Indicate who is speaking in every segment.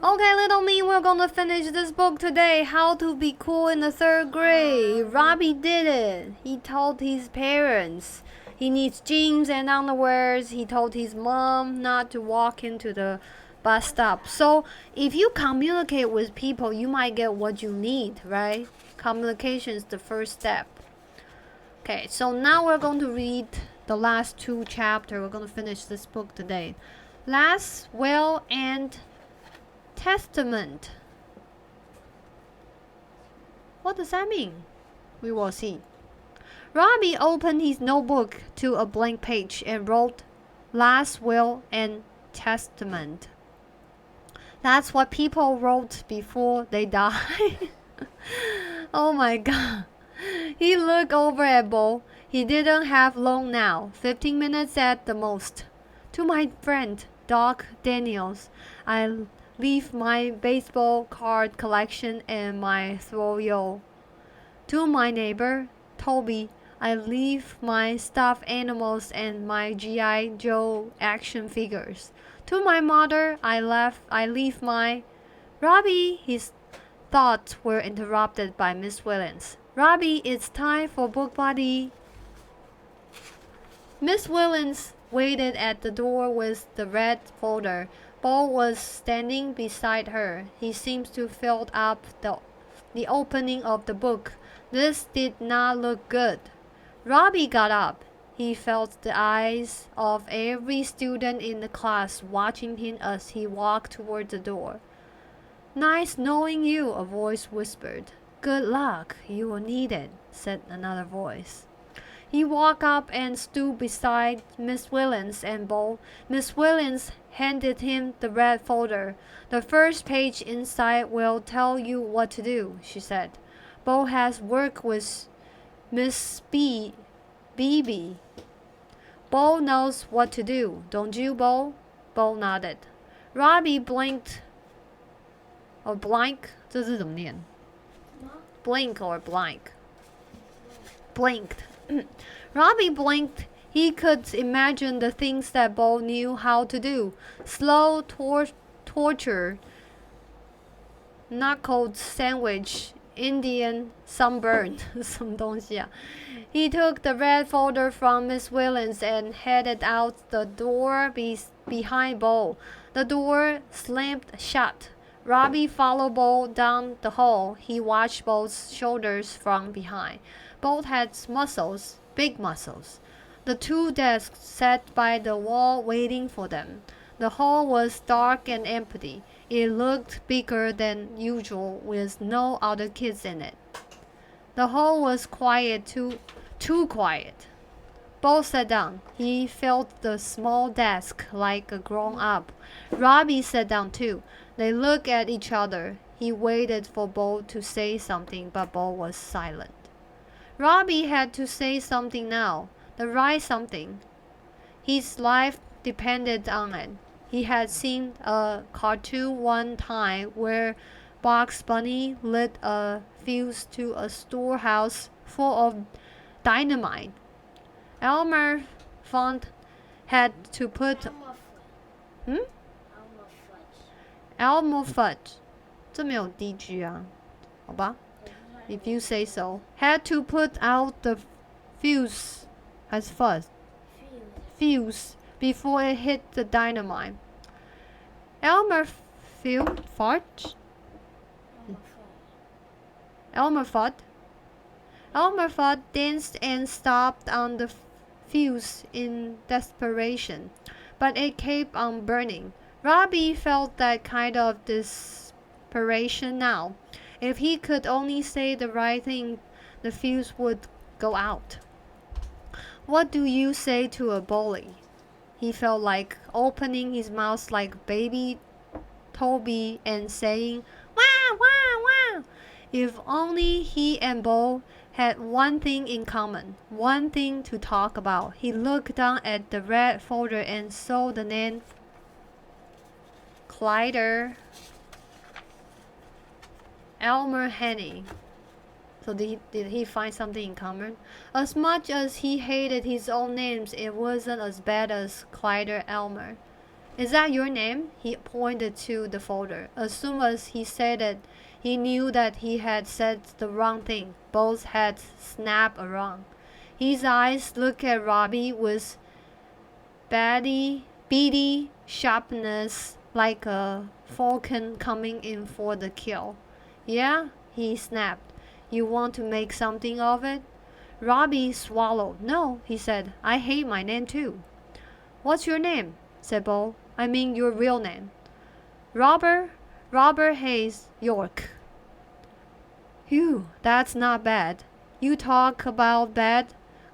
Speaker 1: Okay, little me, we're gonna finish this book today. How to be cool in the 3rd grade. Robbie did it. He told his parents he needs jeans and underwears. He told his mom not to walk into the bus stop. So if you communicate with people, you might get what you need, right? Communication is the first step. Okay, so now we're going to read the last 2 chapters. We're going to finish this book today. Last will and testament. What does that mean? We will see. Robbie opened his notebook to a blank page and wrote last will and testament. That's what people wrote before they died. Oh my god. He looked over at Bo. He didn't have long now, 15 minutes at the most. To my friend, Doc Daniels, I leave my baseball card collection and my throw-yo. To my neighbor, Toby, I leave my stuffed animals and my G.I. Joe action figures. To my mother, I leave my... Robbie, his thoughts were interrupted by Miss Williams. Robbie, it's time for book buddy. Miss Williams waited at the door with the red folder. Bo was standing beside her. He seemed to fill up the opening of the book. This did not look good. Robbie got up. He felt the eyes of every student in the class watching him as he walked toward the door. Nice knowing you, a voice whispered. Good luck, you will need it, said another voice. He walked up and stood beside Miss Williams and Bo. Miss Williams handed him the red folder. The first page inside will tell you what to do, she said. Bo has worked with Miss Beebe. Bo knows what to do, don't you, Bo? Bo nodded. Robbie blinked. Or blank? 这是怎么念? Blink or blank? Blinked. Robbie blinked. He could imagine the things that Bo knew how to do. Slow torture, knuckled sandwich, Indian sunburn. 什么东西啊? He took the red folder from Miss Williams and headed out the door behind Bo. The door slammed shut. Robbie followed Bo down the hall. He watched Bo's shoulders from behind. Bo had muscles, big muscles. The 2 desks sat by the wall waiting for them. The hall was dark and empty. It looked bigger than usual with no other kids in it. The hall was quiet, too quiet. Bo sat down. He felt the small desk like a grown-up. Robbie sat down too. They looked at each other. He waited for Bo to say something, but Bo was silent. Robbie had to say something now, the right something. His life depended on it. He had seen a cartoon one time where Bugs Bunny lit a fuse to a storehouse full of dynamite. Elmer Fudd had to put... Elmer Fudd. 这没有 DG 啊，好吧? If you say so. Had to put out the fuse as fuse before it hit the dynamite. Elmer Fudd? Elmer Fudd? Elmer Fudd danced and stopped on the fuse in desperation, but it kept on burning. Robbie felt that kind of desperation now. If he could only say the right thing, the fuse would go out. What do you say to a bully? He felt like opening his mouth like baby Toby and saying, "Wah, wah, wah." If only he and Bo had one thing in common, one thing to talk about. He looked down at the red folder and saw the name Clyder Elmer Henny. So did he find something in common? As much as he hated his own names, it wasn't as bad as Clyder Elmer. Is that your name? He pointed to the folder. As soon as he said it, he knew that he had said the wrong thing. Both heads snapped around. His eyes looked at Robbie with beady sharpness like a falcon coming in for the kill. Yeah, he snapped. You want to make something of it? Robbie swallowed. No, he said. I hate my name too. What's your name? Said Bo. I mean your real name. Robert Hayes York. Phew, that's not bad. You talk about bad.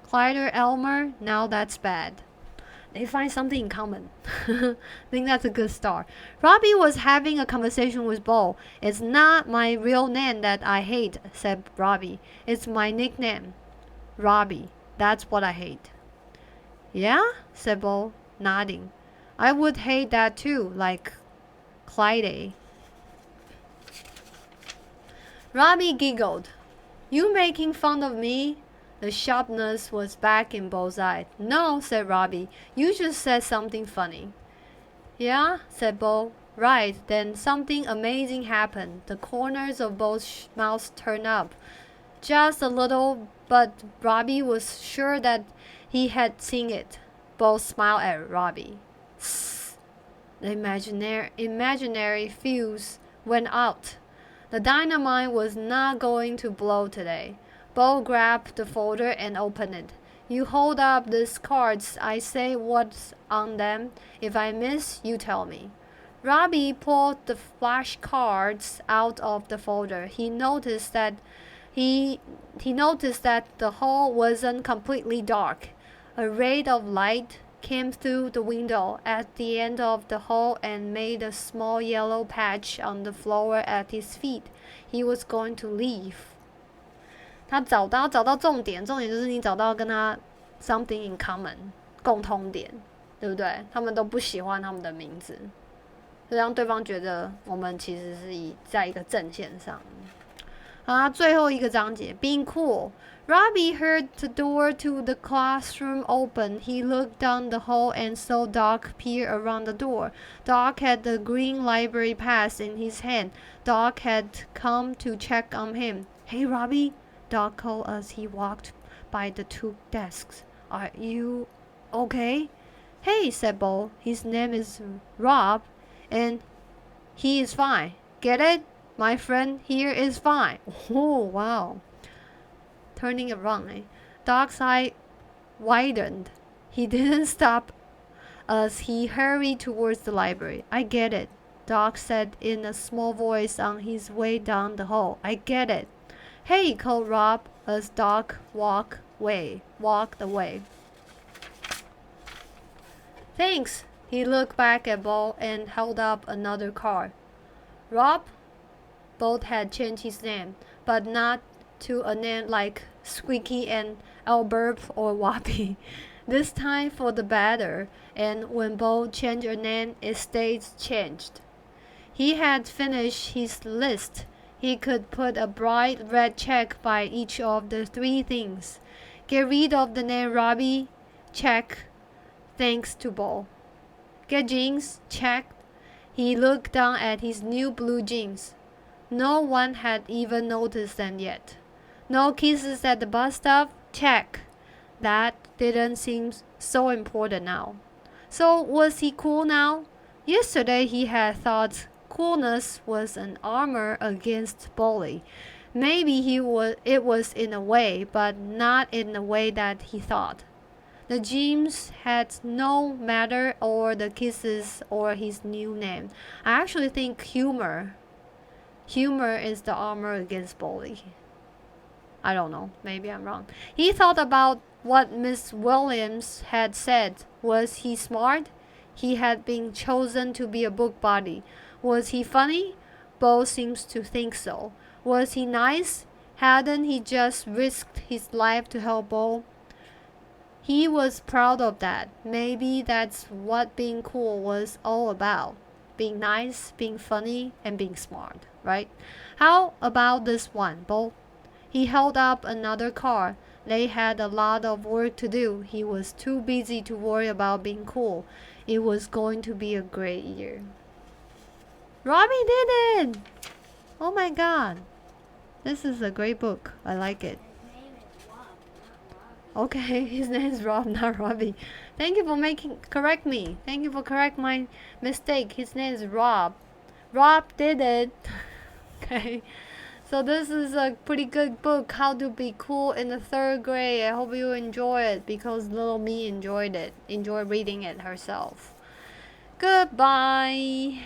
Speaker 1: Clyder Elmer, now that's bad. They find something in common. I think that's a good start. Robbie was having a conversation with Bo. It's not my real name that I hate, said Robbie. It's my nickname. Robbie. That's what I hate. Yeah? Said Bo, nodding. I would hate that too, like Clyde. Robbie giggled. You making fun of me? The sharpness was back in Bo's eyes. No, said Robbie. You just said something funny. Yeah, said Bo. Right, then something amazing happened. The corners of Bo's mouth turned up. Just a little, but Robbie was sure that he had seen it. Bo smiled at Robbie. The imaginary fuse went out. The dynamite was not going to blow today. Bo grabbed the folder and opened it. You hold up these cards. I say what's on them. If I miss, you tell me. Robbie pulled the flashcards out of the folder. He noticed that the hall wasn't completely dark. A ray of light came through the window at the end of the hall and made a small yellow patch on the floor at his feet. He was going to leave. 他找到重点就是你找到跟他 something in common 共通点，对不对？他们都不喜欢他们的名字，就让对方觉得我们其实是在一个阵线上。最后一个章节 Being cool. Robbie heard the door to the classroom open. He looked down the hall and saw Doc peer around the door. Doc had the green library pass in his hand. Doc had come to check on him. Hey, Robbie, Doc called as he walked by the two desks. Are you okay? Hey, said Bo. His name is Rob, and he is fine. Get it? My friend here is fine. Oh, wow. Turning around, Doc's eye widened. He didn't stop as he hurried towards the library. I get it, Doc said in a small voice on his way down the hall. I get it. Hey, called Rob as Doc walked away. Thanks. He looked back at Bo and held up another card. Rob? Bo had changed his name, but not to a name like Squeaky and Albert or Wappy. This time for the better, and when Bo changed a name, it stayed changed. He had finished his list. He could put a bright red check by each of the three things. Get rid of the name Robbie? Check. Thanks to Bo. Get jeans? Check. He looked down at his new blue jeans. No one had even noticed them yet. No kisses at the bus stop? Check. That didn't seem so important now. So was he cool now? Yesterday he had thought coolness was an armor against bully. Maybe it was in a way, but not in the way that he thought. The jeans had no matter or the kisses or his new name. I actually think humor is the armor against bully. I don't know. Maybe I'm wrong. He thought about what Miss Williams had said. Was he smart? He had been chosen to be a book buddy. Was he funny? Bo seems to think so. Was he nice? Hadn't he just risked his life to help Bo? He was proud of that. Maybe that's what being cool was all about. Being nice, being funny, and being smart, right? How about this one, Bo? He held up another card. They had a lot of work to do. He was too busy to worry about being cool. It was going to be a great year. Robbie did it! Oh my god. This is a great book. I like it. Okay, his name is Rob, not Robbie. Thank you for correct me. Thank you for correct my mistake. His name is Rob. Rob did it. Okay. So this is a pretty good book, How to Be Cool in the 3rd grade. I hope you enjoy it because little me enjoyed reading it herself. Goodbye.